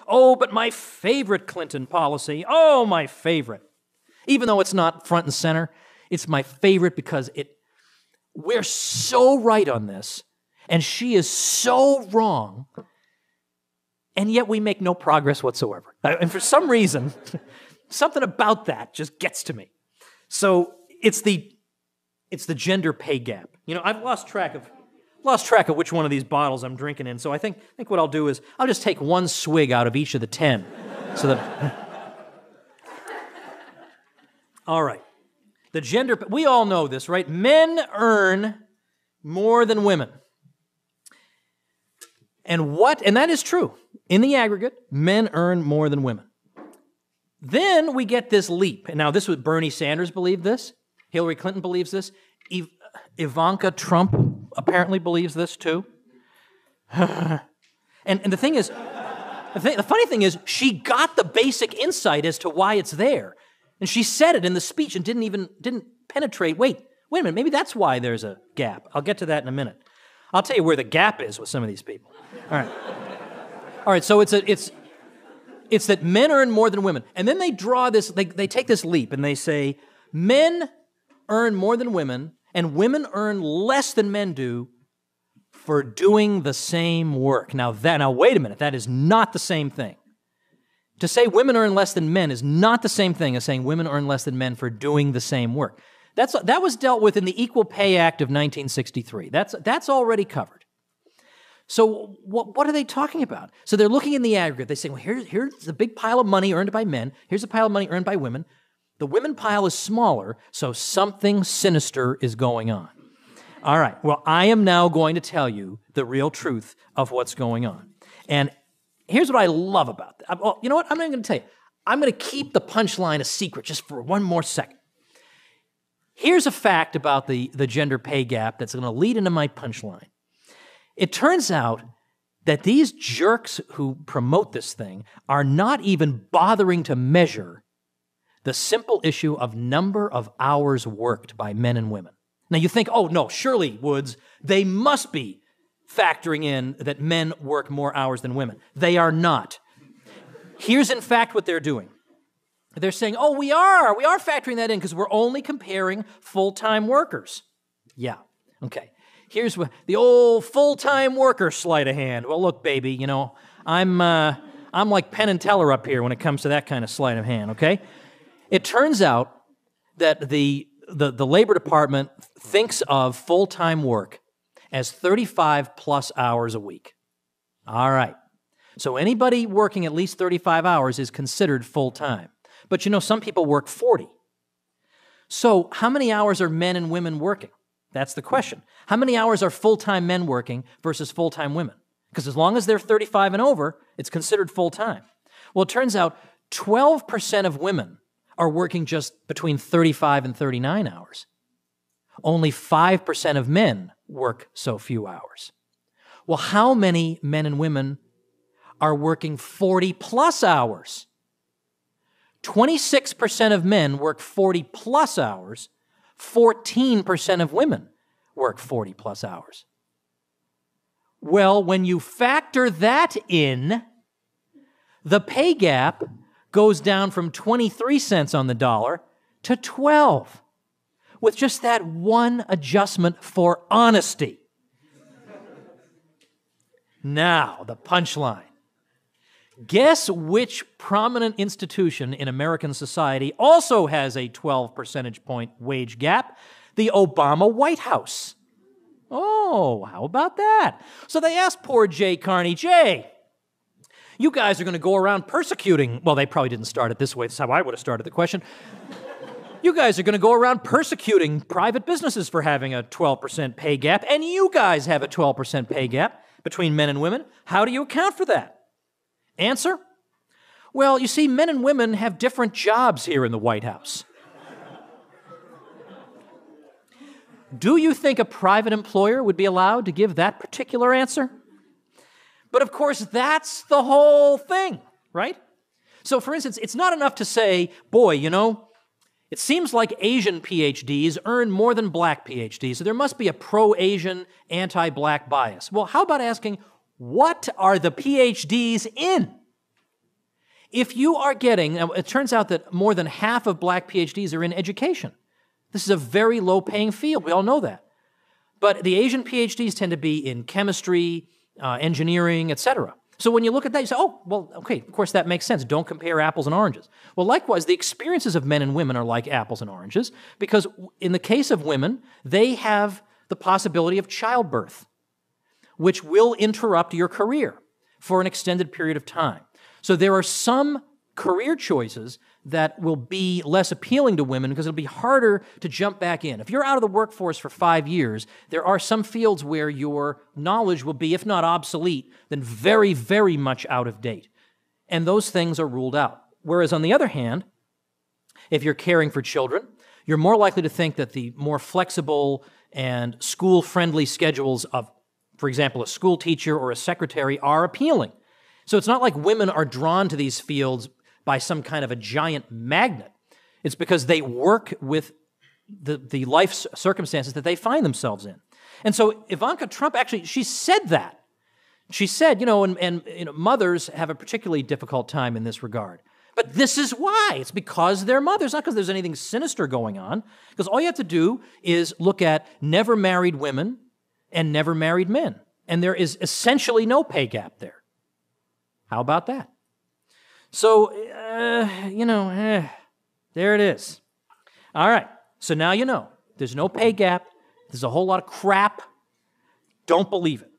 Oh, but my favorite Clinton policy, oh, my favorite. Even though it's not front and center, it's my favorite because we're so right on this, and she is so wrong, and yet we make no progress whatsoever. And for some reason, something about that just gets to me. So it's the gender pay gap. You know, I've lost track of which one of these bottles I'm drinking in, so I think what I'll do is I'll just take one swig out of each of the 10. So that all right. The gender, we all know this, right? Men earn more than women. And that is true. In the aggregate, men earn more than women. Then we get this leap. And now this was Bernie Sanders believed this. Hillary Clinton believes this. Ivanka Trump apparently believes this too. and the thing is, the funny thing is, she got the basic insight as to why it's there. And she said it in the speech and didn't penetrate. Wait a minute, maybe that's why there's a gap. I'll get to that in a minute. I'll tell you where the gap is with some of these people. All right, so it's that men earn more than women. And then they draw this, they take this leap and they say, men earn more than women, and women earn less than men do for doing the same work. Now wait a minute, that is not the same thing. To say women earn less than men is not the same thing as saying women earn less than men for doing the same work. That was dealt with in the Equal Pay Act of 1963. That's already covered. So what are they talking about? So they're looking in the aggregate. They say, well, here's the big pile of money earned by men. Here's a pile of money earned by women. The women pile is smaller, so something sinister is going on. All right, well, I am now going to tell you the real truth of what's going on. And here's what I love about that. Well, you know what? I'm not going to tell you. I'm going to keep the punchline a secret just for one more second. Here's a fact about the gender pay gap that's going to lead into my punchline. It turns out that these jerks who promote this thing are not even bothering to measure the simple issue of number of hours worked by men and women. Now you think, oh no, surely, Woods, they must be factoring in that men work more hours than women. They are not. Here's in fact what they're doing. They're saying, oh, we are factoring that in because we're only comparing full-time workers. Yeah, okay. Here's what the old full-time worker sleight of hand. Well, look, baby, you know, I'm like Penn and Teller up here when it comes to that kind of sleight of hand, okay? It turns out that the Labor Department thinks of full-time work as 35 plus hours a week. All right. So anybody working at least 35 hours is considered full-time. But you know, some people work 40. So how many hours are men and women working? That's the question. How many hours are full-time men working versus full-time women? Because as long as they're 35 and over, it's considered full-time. Well, it turns out 12% of women are working just between 35 and 39 hours. Only 5% of men work so few hours. Well, how many men and women are working 40-plus hours? 26% of men work 40-plus hours. 14% of women work 40-plus hours. Well, when you factor that in, the pay gap goes down from 23 cents on the dollar to 12, with just that one adjustment for honesty. Now, the punchline. Guess which prominent institution in American society also has a 12 percentage point wage gap? The Obama White House. Oh, how about that? So they asked poor Jay Carney, Jay, you guys are going to go around persecuting, well, they probably didn't start it this way. That's how I would have started the question. You guys are going to go around persecuting private businesses for having a 12% pay gap, and you guys have a 12% pay gap between men and women. How do you account for that? Answer? Well, you see, men and women have different jobs here in the White House. Do you think a private employer would be allowed to give that particular answer? But of course, that's the whole thing, right? So for instance, it's not enough to say, boy, you know, it seems like Asian PhDs earn more than black PhDs, so there must be a pro-Asian, anti-black bias. Well, how about asking, what are the PhDs in? If you are getting, now it turns out that more than half of black PhDs are in education. This is a very low-paying field. We all know that. But the Asian PhDs tend to be in chemistry, engineering, etc. So when you look at that, you say, oh, well, okay, of course that makes sense. Don't compare apples and oranges. Well, likewise, the experiences of men and women are like apples and oranges because in the case of women, they have the possibility of childbirth, which will interrupt your career for an extended period of time. So there are some career choices that will be less appealing to women because it'll be harder to jump back in. If you're out of the workforce for 5 years, there are some fields where your knowledge will be, if not obsolete, then very, very much out of date. And those things are ruled out. Whereas on the other hand, if you're caring for children, you're more likely to think that the more flexible and school-friendly schedules of, for example, a school teacher or a secretary are appealing. So it's not like women are drawn to these fields by some kind of a giant magnet. It's because they work with the life circumstances that they find themselves in. And so Ivanka Trump actually, she said that. She said, mothers have a particularly difficult time in this regard. But this is why. It's because they're mothers, not because there's anything sinister going on. Because all you have to do is look at never married women and never married men. And there is essentially no pay gap there. How about that? So, there it is. All right, so now you know. There's no pay gap. There's a whole lot of crap. Don't believe it.